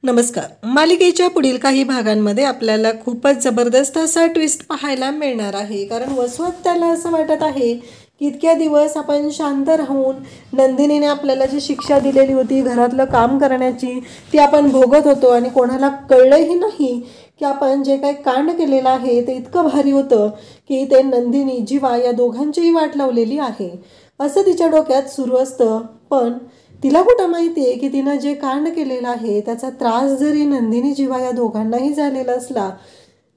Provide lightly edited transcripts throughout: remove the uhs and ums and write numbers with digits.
नमस्कार. मालिकेच्या पुढील काही भागांमध्ये आपल्याला खूपच जबरदस्त असा ट्विस्ट पाहायला मिळणार आहे. कारण वसवत त्याला असं वाटत आहे की इतक्या दिवस आपण शांत राहून नंदिनीने आपल्याला जी शिक्षा दिलेली होती घरातलं काम करण्याची ती आपण भोगत होतो आणि कोणाला कळलंही नाही की आपण जे काही कांड केलेलं आहे ते इतकं भारी होतं की ते नंदिनी जीवा या दोघांचीही वाट लावलेली आहे असं तिच्या डोक्यात सुरू असतं. पण तिला कुठं माहिती आहे की तिनं जे कांड केलेलं आहे त्याचा त्रास जरी नंदिनी जीवा या दोघांनाही झालेला असला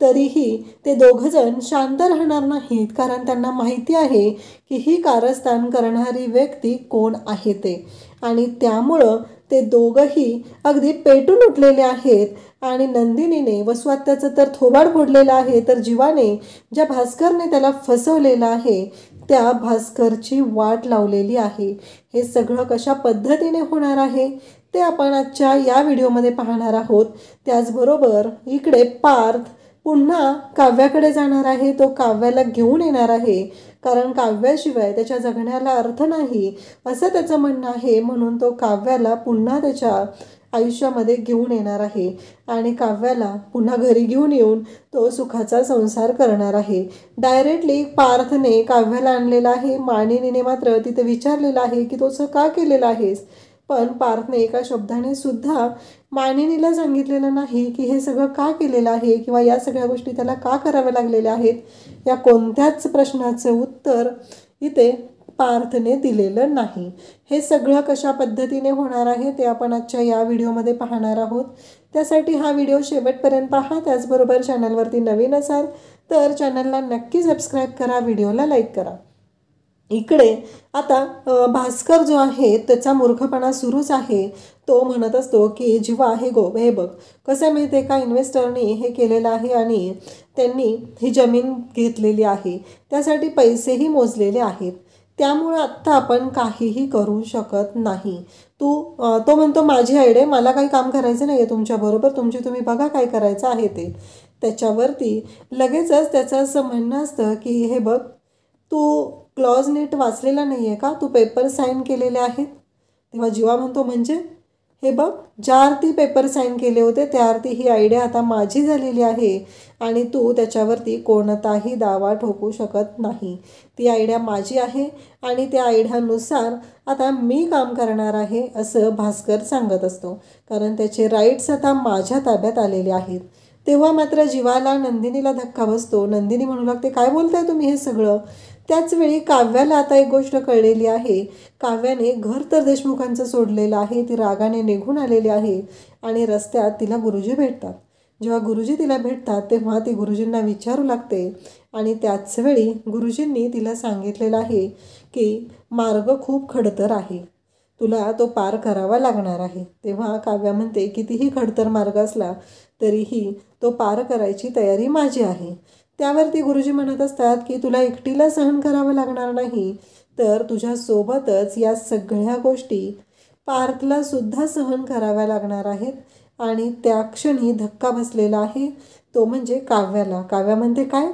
तरीही ते दोघंजण शांत राहणार नाहीत. कारण त्यांना माहिती आहे की ही कारस्थान करणारी व्यक्ती कोण आहे ते, आणि त्यामुळं ते दोघंही अगदी पेटून उठलेले आहेत. आणि नंदिनीने वसवात्याचं तर थोबाड फोडलेलं आहे, तर जीवाने ज्या भास्करने त्याला फसवलेलं आहे त्या भास्करची वाट लावलेली आहे. हे सगळं कशा पद्धतीने होणार आहे ते आपण आजच्या या व्हिडिओमध्ये पाहणार आहोत. त्याचबरोबर इकडे पार्थ पुन्हा काव्याकडे जाणार आहे. तो काव्याला घेऊन येणार आहे, कारण काव्याशिवाय त्याच्या जगण्याला अर्थ नाही असं त्याचं म्हणणं आहे. म्हणून तो काव्याला पुन्हा त्याच्या आयुष्यामध्ये घेऊन येणार आहे आणि काव्याला पुन्हा घरी घेऊन येऊन तो सुखाचा संसार करणार आहे. डायरेक्टली पार्थने काव्याला आणलेला आहे. मानिनीने मात्र तिथे विचारलेलं आहे की तो असं का केलेलं आहेस, पण पार्थने एका शब्दाने सुद्धा मानिनीला सांगितलेलं नाही की हे सगळं का केलेलं आहे किंवा या सगळ्या गोष्टी त्याला का कराव्या लागलेल्या आहेत. या कोणत्याच प्रश्नाचं उत्तर इथे पार्थने दिलेलं नाही. हे सगळं कशा पद्धतीने होणार आहे ते आपण आजच्या या व्हिडिओमध्ये पाहणार आहोत. त्यासाठी हा व्हिडिओ शेवटपर्यंत पहा. त्याचबरोबर चॅनलवरती नवीन असाल तर चॅनलला नक्की सबस्क्राईब करा, व्हिडिओला लाईक करा. इकडे आता भास्कर जो आहे त्याचा मूर्खपणा सुरूच आहे. तो म्हणत असतो की जीवा हे बघ कसं आहे माहिती आहे का, इन्व्हेस्टरनी हे केलेलं आहे आणि त्यांनी ही जमीन घेतलेली आहे, त्यासाठी पैसेही मोजलेले आहेत, त्यामुळं आत्ता आपण काहीही करू शकत नाही. तो म्हणतो माझी आयडिया, मला काही काम करायचं नाही आहे तुमच्याबरोबर, तुम्ही बघा काय करायचं आहे ते. त्याच्यावरती लगेचच त्याचं असं म्हणणं असतं की हे बघ, तू क्लॉज नीट वाचलेला नाही आहे का, तू पेपर साईन केलेले आहेत. तेव्हा जीवा म्हणतो म्हणजे हे बघ, ज्या अर्थी पेपर साईन केले होते त्या अर्थी ही आयडिया आता माझी झालेली आहे आणि तू त्याच्यावरती कोणताही दावा ठोकू शकत नाही. ती आयडिया माझी आहे आणि त्या आयडियानुसार आता मी काम करणार आहे असं भास्कर सांगत असतो, कारण त्याचे राईट्स आता माझ्या ताब्यात आलेले आहेत. तेव्हा मात्र जीवाला नंदिनीला धक्का बसतो. नंदिनी म्हणू लागते काय बोलताय तुम्ही हे सगळं. त्याचवेळी काव्याला आता एक गोष्ट कळलेली आहे. काव्याने घर तर देशमुखांचं सोडलेलं आहे. ती रागाने निघून आलेली आहे आणि रस्त्यात तिला गुरुजी भेटतात. जेव्हा गुरुजी तिला भेटतात तेव्हा ती गुरुजींना विचारू लागते आणि त्याचवेळी गुरुजींनी तिला सांगितलेलं आहे की मार्ग खूप खडतर आहे, तुला तो पार करावा लागणार आहे. तेव्हा काव्या म्हणते कितीही खडतर मार्ग असला तरीही तो पार करायची तयारी माझी आहे. त्यावरती गुरुजी म्हणत असतात की तुला एकटीला सहन करावं लागणार नाही, तर तुझ्यासोबतच या सगळ्या गोष्टी पार्थला सुद्धा सहन कराव्या लागणार आहेत. आणि त्या क्षणी धक्का बसलेला आहे तो म्हणजे काव्याला. काव्या म्हणते काय,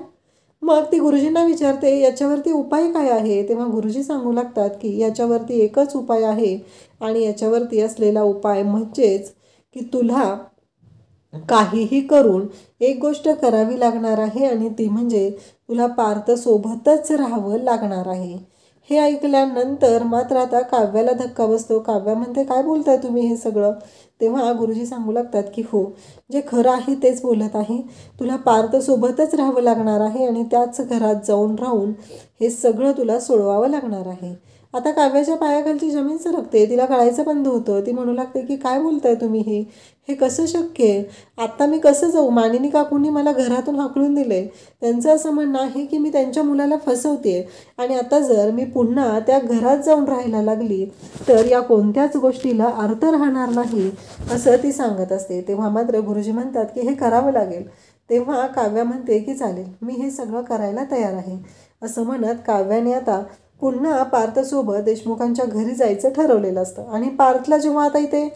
मग ती गुरुजींना विचारते याच्यावरती उपाय काय आहे. तेव्हा गुरुजी सांगू लागतात की याच्यावरती एकच उपाय आहे आणि याच्यावरती असलेला उपाय म्हणजेच की तुला काहीही करून एक गोष्ट करावी लागणार आहे आणि ती म्हणजे तुला पार्थसोबतच राहावं लागणार आहे. हे ऐकल्यानंतर मात्र आता काव्याला धक्का बसतो. काव्या म्हणते काय बोलताय तुम्ही हे सगळं. तेव्हा गुरुजी सांगू लागतात की हो, जे खरं आहे तेच बोलत आहे, तुला पार्थसोबतच राहावं लागणार आहे आणि त्याच घरात जाऊन राहून हे सगळं तुला सोडवावं लागणार आहे. आता काव्याच्या पायाखालची जमीन सरकते, तिला कळायचं बंद होतं. ती म्हणू लागते की काय बोलताय तुम्ही हे कसं शक्य आहे, आता मी कसं जाऊ. मानिनी काकूंनी मला घरातून हाकलून दिले, त्यांचं असं म्हणणं आहे की मी त्यांच्या मुलाला फसवते आणि आता जर मी पुन्हा त्या घरात जाऊन राहायला लागली तर या कोणत्याच गोष्टीला अर्थ राहणार नाही असं ती सांगत असते. तेव्हा मात्र गुरुजी म्हणतात की हे करावं लागेल. तेव्हा काव्या म्हणते की चालेल, मी हे सगळं करायला तयार आहे असं म्हणत काव्याने आता पुन्हा पार्थसोबत देशमुखांच्या घरी जायचं ठरवलेलं असतं. आणि पार्थला जेव्हा आता इथे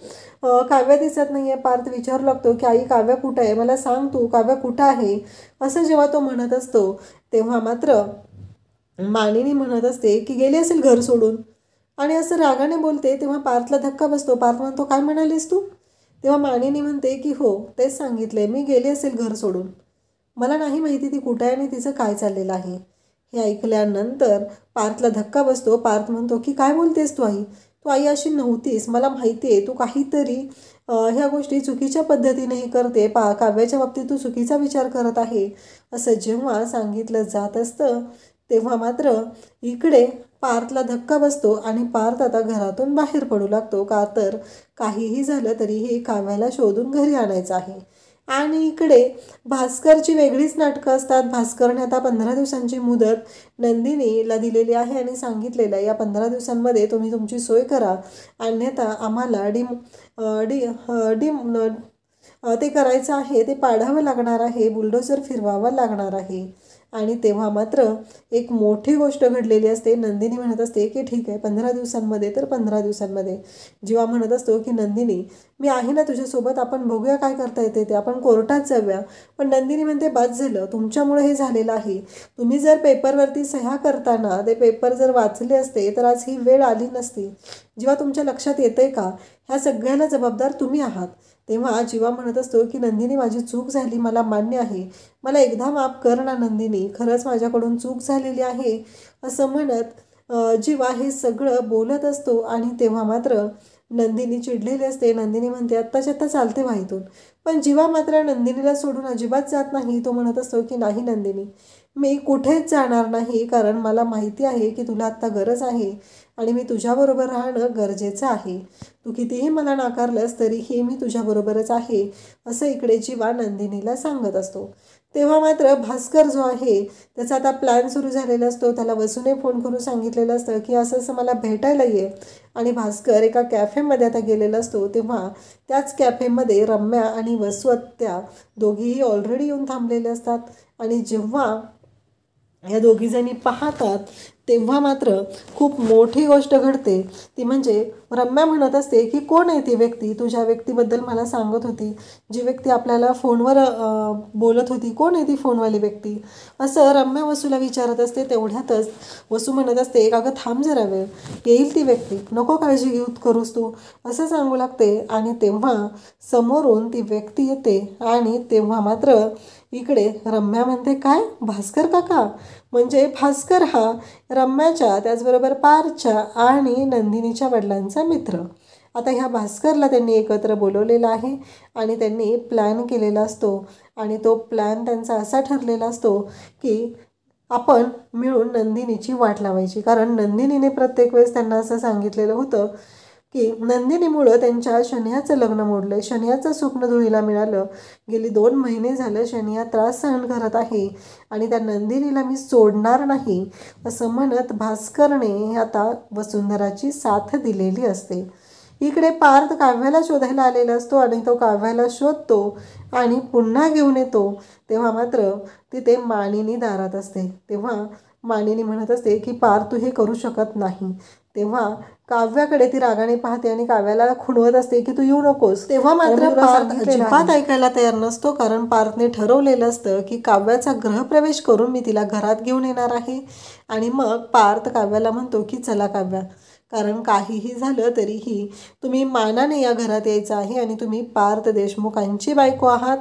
काव्या दिसत नाही आहे, पार्थ विचारू लागतो की आई काव्या कुठं आहे, मला सांग तू काव्या कुठं आहे असं जेव्हा तो म्हणत असतो तेव्हा मात्र मानिनी म्हणत असते की गेली असेल घर सोडून आणि असं रागाने बोलते. तेव्हा पार्थला धक्का बसतो. पार्थ म्हणतो काय म्हणालीस तू. तेव्हा मानिनी म्हणते की हो तेच सांगितलंय, मी गेली असेल घर सोडून, मला नाही माहिती ती कुठे आहे आणि तिचं काय चाललेलं आहे. हे ऐकल्यानंतर पार्थला धक्का बसतो. पार्थ म्हणतो की काय बोलतेस तू आई, तू आई अशी नव्हतीस, मला माहिती आहे तू काहीतरी ह्या गोष्टी चुकीच्या पद्धतीने हे करते, काव्याच्या बाबतीत तू चुकीचा विचार करत आहे, असं जेव्हा सांगितलं जात असतं तेव्हा मात्र इकडे पार्थला धक्का बसतो आणि पार्थ आता घरातून बाहेर पडू लागतो. का तर काहीही झालं तरीही काव्याला शोधून घरी आणायचं आहे. आणि इकडे भास्करची वेगळीच नाटकं असतात. भास्करने आता 15 दिवसांची मुदत नंदिनीला दिलेली आहे आणि सांगितलेलं आहे या 15 दिवसांमध्ये तुम्ही तुमची सोय करा, अन्यथा आम्हाला ते करायचं आहे, ते पाडावं लागणार आहे, बुलडोझर फिरवावं लागणार आहे. आणि तेव्हा मात्र एक मोठी गोष्ट घडलेली असते. नंदिनी म्हणत असते की ठीक आहे 15 दिवसांमध्ये तर 15 दिवसांमध्ये. जेव्हा म्हणत असतो की नंदिनी मी आहे ना तुझ्यासोबत, आपण बघूया काय करता येते ते, आपण कोर्टात जाऊया. पण नंदिनी म्हणते बस झालं, तुमच्यामुळे हे झालेलं आहे. तुम्ही जर पेपरवरती सह्या करताना ते पेपर जर वाचले असते तर आज ही वेळ आली नसती. जेव्हा तुमच्या लक्षात येतंय का ह्या सगळ्याला जबाबदार तुम्ही आहात. तेव्हा जीवा म्हणत असतो की नंदिनी माझी चूक झाली, मला मान्य आहे, मला एकदा माफ कर ना नंदिनी, खरंच माझ्याकडून चूक झालेली आहे, असं म्हणत जीवा हे सगळं बोलत असतो. आणि तेव्हा मात्र नंदिनी चिडलेली असते. नंदिनी म्हणते आत्ताच्या आत्ता चालते व्हायतून, पण जीवा मात्र नंदिनीला सोडून अजिबात जात नाही. तो म्हणत असतो की नाही नंदिनी, मी कुठेच जाणार नाही, कारण मला माहिती आहे की तुला आत्ता गरज आहे आणि मी तुझ्याबरोबर राहणं गरजेचं आहे. तू कितीही मला नाकारलंस तरीही मी तुझ्याबरोबरच आहे, असं इकडे जीवा नंदिनीला सांगत असतो. तेव्हा मात्र भास्कर जो आहे त्याचा आता प्लॅन सुरू झालेला असतो. त्याला वसूने फोन करून सांगितलेलं असतं की असं असं मला भेटायला ये. आणि भास्कर एका कॅफेमध्ये आता गेलेला असतो. तेव्हा त्याच कॅफेमध्ये रम्या आणि वसू त्या दोघीही ऑलरेडी येऊन थांबलेले असतात. आणि जेव्हा या दोघीजणी पाहतात तेव्हा मात्र खूप मोठी गोष्ट घडते. ती म्हणजे रम्या म्हणत असते की कोण आहे ती व्यक्ती, तू ज्या व्यक्तीबद्दल मला सांगत होती, जी व्यक्ती आपल्याला फोनवर बोलत होती, कोण आहे ती फोनवाली व्यक्ती, असं रम्या वसूला विचारत असते. तेवढ्यातच वसू म्हणत असते अगं थांब जरा वेळ, येईल ती व्यक्ती, नको काळजी घेऊ करूस तू, असं सांगू लागते. आणि तेव्हा समोरून ती व्यक्ती येते आणि तेव्हा मात्र इकडे रम्या म्हणते काय भास्कर काका, म्हणजे भास्कर हा रम्याच्या त्याचबरोबर पारच्या आणि नंदिनीच्या वडिलांचा मित्र. आता ह्या भास्करला त्यांनी एकत्र बोलवलेलं आहे आणि त्यांनी प्लॅन केलेला असतो. आणि तो प्लॅन त्यांचा असा ठरलेला असतो की आपण मिळून नंदिनीची वाट लावायची. कारण नंदिनीने प्रत्येक वेळेस त्यांना असं सांगितलेलं होतं की नंदिनीमुळं त्यांच्या शनियाचं लग्न मोडलं, शनियाचं स्वप्न धुळीला मिळालं, गेली 2 महिने झालं शनिया त्रास सहन करत आहे आणि त्या नंदिनीला मी सोडणार नाही, असं म्हणत भास्करने आता वसुंधराची साथ दिलेली असते. इकडे पार्थ काव्याला शोधायला आलेला असतो आणि तो काव्याला शोधतो आणि पुन्हा घेऊन येतो. तेव्हा मात्र तिथे मानिनी दारात असते. तेव्हा मानिनी म्हणत असते की पार्थ तू हे करू शकत नाही. तेव्हा काव्याकडे ती रागाने पाहते आणि काव्याला खुणवत असते की तू येऊ नकोस. तेव्हा मात्र पार्थ अजिबात ऐकायला तयार नसतो, कारण पार्थने ठरवलेलं असतं की काव्याचा गृहप्रवेश करून मी तिला घरात घेऊन येणार आहे. आणि मग पार्थ काव्याला म्हणतो की चला काव्या, कारण काहीही झालं तरीही तुम्ही मानाने या घरात यायचं आहे आणि तुम्ही पार्थ देशमुखांची बायको आहात,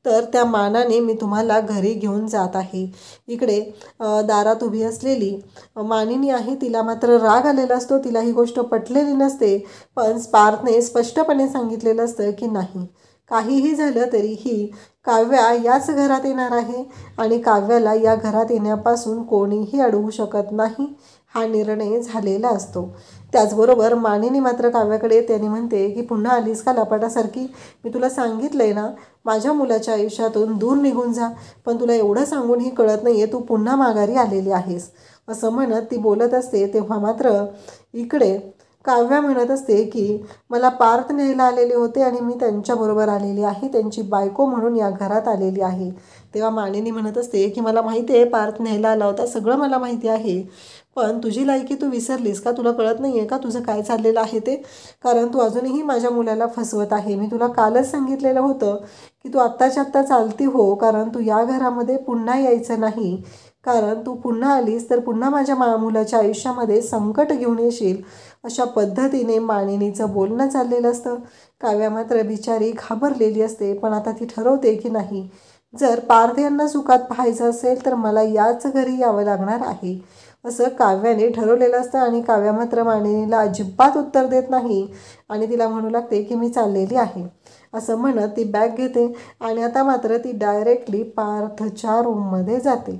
तर त्या मानाने मी तुम्हाला घरी घेऊन जात आहे. इकडे दारात उभी असलेली मानिनी आहे, तिला मात्र राग आलेला असतो, तिला ही गोष्ट पटलेली नसते. पण पार्थने स्पष्टपणे सांगितलेलं असतं की नाही, काहीही झालं तरीही काव्या याच घरात येणार आहे आणि काव्याला या घरात येण्यापासून कोणीही अडवू शकत नाही, हा निर्णय झालेला असतो. त्याचबरोबर मानिनी मात्र काव्याकडे त्याने म्हणते की पुन्हा आलीस का लपाटासारखी, मी तुला सांगितलं आहे ना माझ्या मुलाच्या आयुष्यातून दूर निघून जा, पण तुला एवढं सांगूनही कळत नाही आहे, तू पुन्हा माघारी आलेली आहेस, असं म्हणत ती बोलत असते. तेव्हा मात्र इकडे काव्या म्हणत असते की मला पार्थ न्यायला आलेले होते आणि मी त्यांच्याबरोबर आलेली आहे, त्यांची बायको म्हणून या घरात आलेली आहे. तेव्हा मानिनी म्हणत असते की मला माहिती आहे पार्थ न्यायला आला होता, सगळं मला माहिती आहे, पण तुझी लायकी तू विसरलीस का, तुला कळत नाही आहे का तुझं काय चाललेलं आहे ते, कारण तू अजूनही माझ्या मुलाला फसवत आहे. मी तुला कालच सांगितलेलं होतं की तू आत्ताच्या आत्ता चालती हो, कारण तू या घरामध्ये पुन्हा यायचं नाही, कारण तू पुन्हा आलीस तर पुन्हा माझ्या मुलाच्या आयुष्यामध्ये संकट घेऊन येशील, अशा पद्धतीने मानिनीचं बोलणं चाललेलं असतं. काव्या मात्र बिचारी घाबरलेली असते, पण आता ती ठरवते की नाही, जर पार्थ यांना सुखात पाहायचं असेल तर मला याच घरी यावं लागणार आहे असं काव्याने ठरवलेलं असतं. आणि काव्या मात्र मानिनीला अजिबात उत्तर देत नाही आणि तिला म्हणू लागते की मी चाललेली आहे असं म्हणत ती बॅग घेते आणि आता मात्र ती डायरेक्टली पार्थच्या रूममध्ये जाते.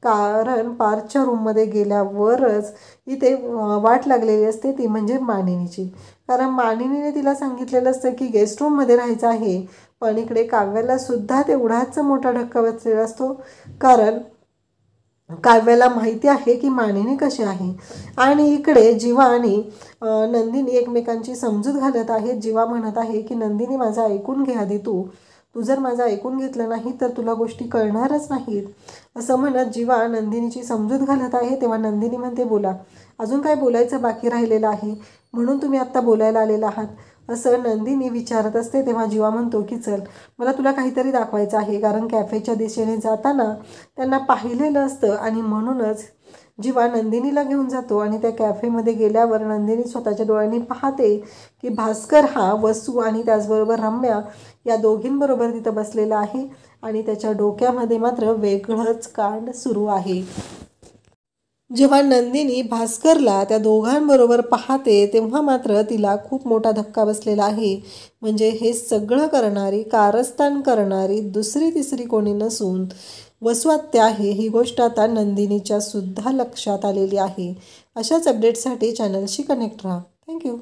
कारण पार्थच्या रूममध्ये गेल्यावरच इथे वाट लागलेली असते, ती म्हणजे मानिनीची. कारण मानिनीने तिला सांगितलेलं असतं की गेस्ट रूममध्ये राहायचं आहे, पण इकडे काव्याला सुद्धा तेवढाच मोठा धक्का बसलेला असतो. कारण काव्याला माहिती आहे की मानिनी कशी आहे. आणि इकडे जीवा आणि नंदिनी एकमेकांची समजूत घालत आहेत. जीवा म्हणत आहे की नंदिनी माझं ऐकून घे आधी, तू जर माझं ऐकून घेतलं नाही तर तुला गोष्टी कळणारच नाहीत असं म्हणत जीवा नंदिनीची समजूत घालत आहे. तेव्हा नंदिनी म्हणते बोला, अजून काय बोलायचं बाकी राहिलेलं आहे म्हणून तुम्ही आत्ता बोलायला आलेला आहात असं नंदिनी विचारत असते. तेव्हा जीवा म्हणतो की चल, मला तुला काहीतरी दाखवायचं आहे. कारण कॅफेच्या दिशेने जाताना त्यांना पाहिलेलं असतं आणि म्हणूनच जीवा नंदिनीला घेऊन जातो. आणि त्या कॅफेमध्ये गेल्यावर नंदिनी स्वतःच्या डोळ्यांनी पाहते की भास्कर हा वसू आणि त्याचबरोबर रम्या या दोघींबरोबर तिथं बसलेला आहे आणि त्याच्या डोक्यामध्ये मात्र वेगळंच कांड सुरू आहे. जेव्हा नंदिनी भास्करला त्या दोघांबरोबर पाहते तेव्हा मात्र तिला खूप मोठा धक्का बसलेला आहे. म्हणजे हे सगळं करणारी, कारस्थान करणारी दुसरी तिसरी कोणी नसून वसुआत्या आहे ही गोष्ट आता नंदिनीच्या सुद्धा लक्षात आलेली आहे. अशाच अपडेटसाठी चॅनलशी कनेक्ट राहा. थँक्यू.